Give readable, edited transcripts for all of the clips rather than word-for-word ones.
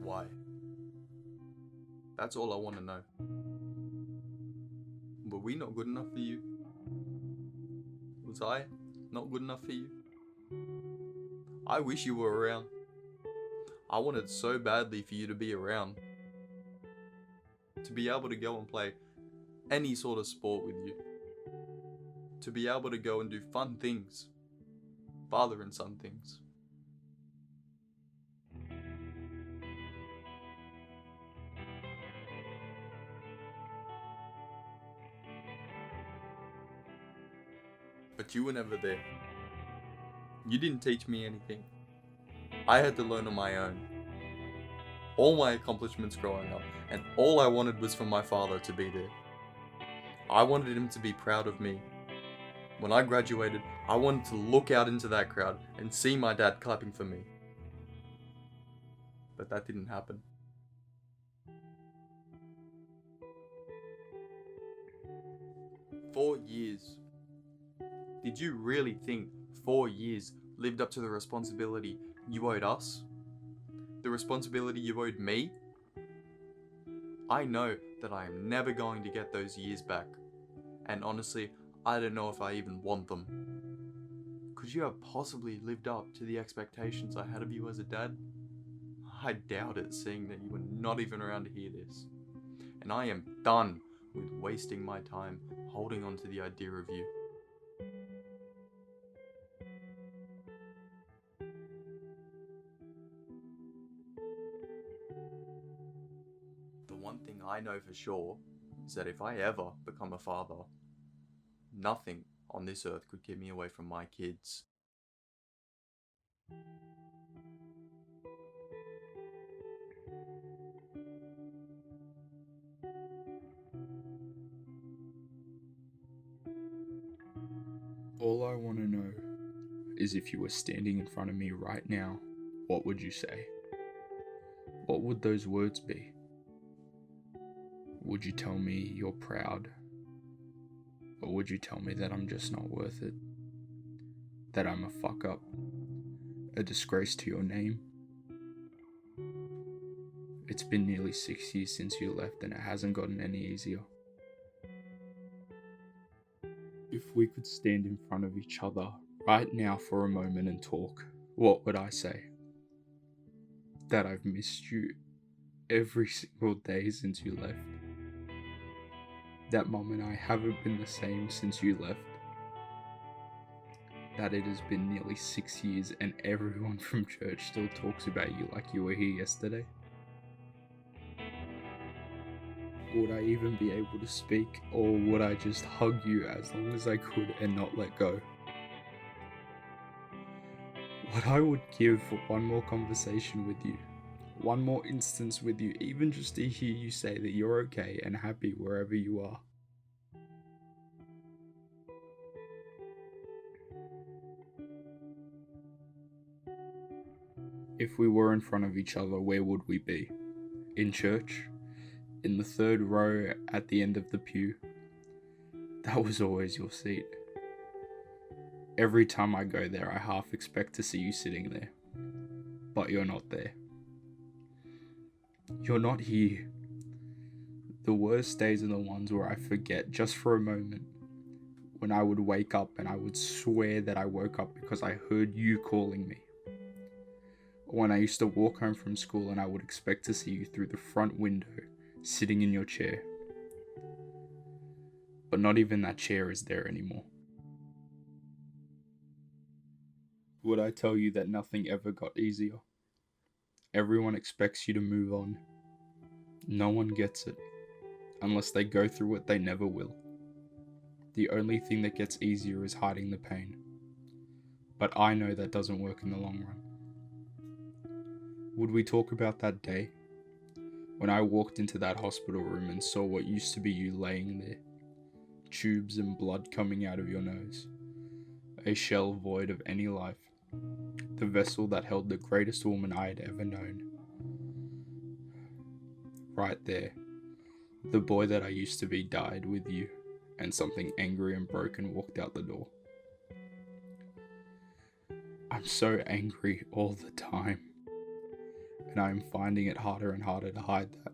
Why? That's all I want to know. Were we not good enough for you? Was I not good enough for you? I wish you were around. I wanted so badly for you to be around. To be able to go and play any sort of sport with you. To be able to go and do fun things. Father and son things. But you were never there. You didn't teach me anything. I had to learn on my own. All my accomplishments growing up, and all I wanted was for my father to be there. I wanted him to be proud of me. When I graduated, I wanted to look out into that crowd and see my dad clapping for me. But that didn't happen. "4 years. Did you really think 4 years lived up to the responsibility you owed us? The responsibility you owed me? I know that I am never going to get those years back. And honestly, I don't know if I even want them. Could you have possibly lived up to the expectations I had of you as a dad? I doubt it, seeing that you were not even around to hear this. And I am done with wasting my time holding on to the idea of you. The one thing I know for sure is that if I ever become a father, nothing on this earth could keep me away from my kids. All I want to know is if you were standing in front of me right now, what would you say? What would those words be? Would you tell me you're proud? Or would you tell me that I'm just not worth it? That I'm a fuck up? A disgrace to your name? It's been nearly 6 years since you left and it hasn't gotten any easier. If we could stand in front of each other right now for a moment and talk, what would I say? That I've missed you every single day since you left. That Mum and I haven't been the same since you left. That it has been nearly 6 years and everyone from church still talks about you like you were here yesterday. Would I even be able to speak, or would I just hug you as long as I could and not let go? What I would give for one more conversation with you, one more instance with you, even just to hear you say that you're okay and happy wherever you are. If we were in front of each other, where would we be? In church? In the third row at the end of the pew? That was always your seat. Every time I go there, I half expect to see you sitting there. But you're not there. You're not here. The worst days are the ones where I forget just for a moment. When I would wake up and I would swear that I woke up because I heard you calling me. Or when I used to walk home from school and I would expect to see you through the front window, sitting in your chair. But not even that chair is there anymore. Would I tell you that nothing ever got easier? Everyone expects you to move on. No one gets it. Unless they go through it, they never will. The only thing that gets easier is hiding the pain. But I know that doesn't work in the long run. Would we talk about that day? When I walked into that hospital room and saw what used to be you laying there, tubes and blood coming out of your nose. A shell void of any life. The vessel that held the greatest woman I had ever known. Right there. The boy that I used to be died with you, and something angry and broken walked out the door. I'm so angry all the time, and I'm finding it harder and harder to hide that.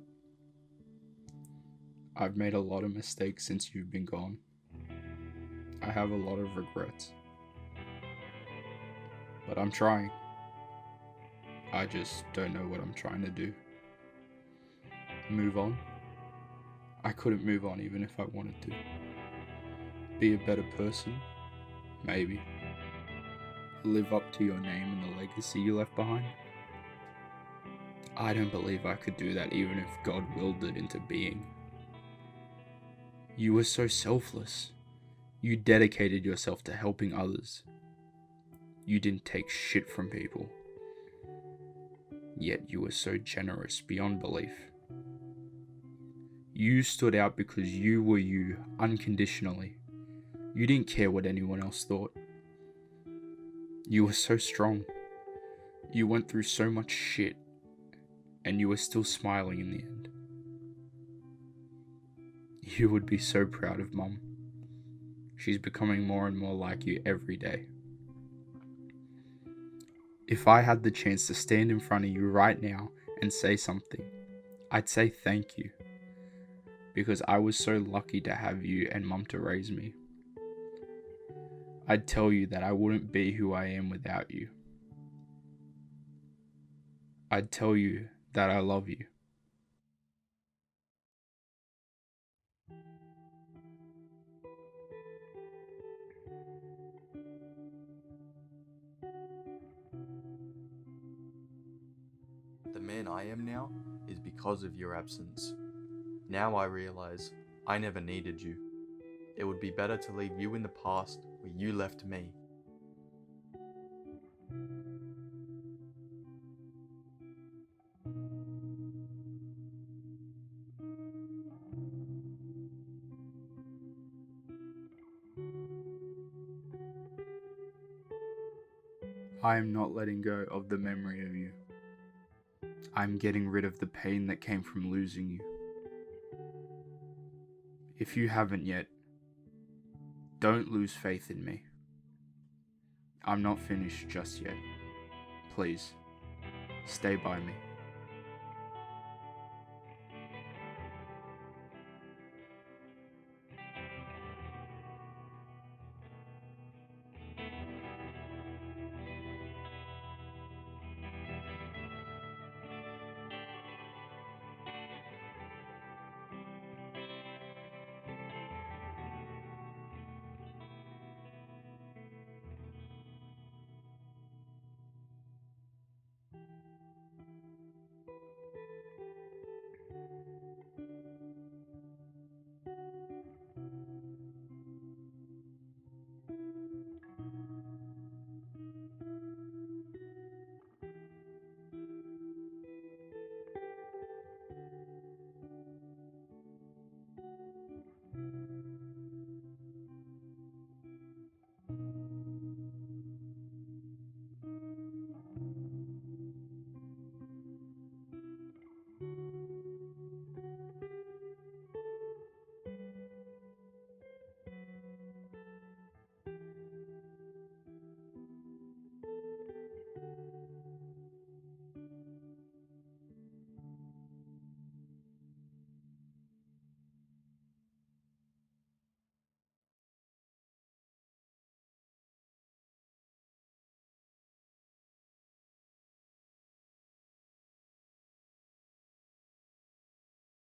I've made a lot of mistakes since you've been gone. I have a lot of regrets. But I'm trying. I just don't know what I'm trying to do. Move on? I couldn't move on even if I wanted to. Be a better person? Maybe. Live up to your name and the legacy you left behind? I don't believe I could do that even if God willed it into being. You were so selfless. You dedicated yourself to helping others. You didn't take shit from people. Yet you were so generous beyond belief. You stood out because you were you unconditionally. You didn't care what anyone else thought. You were so strong. You went through so much shit, and you were still smiling in the end. You would be so proud of Mum. She's becoming more and more like you every day. If I had the chance to stand in front of you right now and say something, I'd say thank you. Because I was so lucky to have you and Mum to raise me. I'd tell you that I wouldn't be who I am without you. I'd tell you that I love you. The man I am now is because of your absence. Now I realize I never needed you. It would be better to leave you in the past where you left me. I am not letting go of the memory of you. I'm getting rid of the pain that came from losing you. If you haven't yet, don't lose faith in me. I'm not finished just yet. Please, stay by me.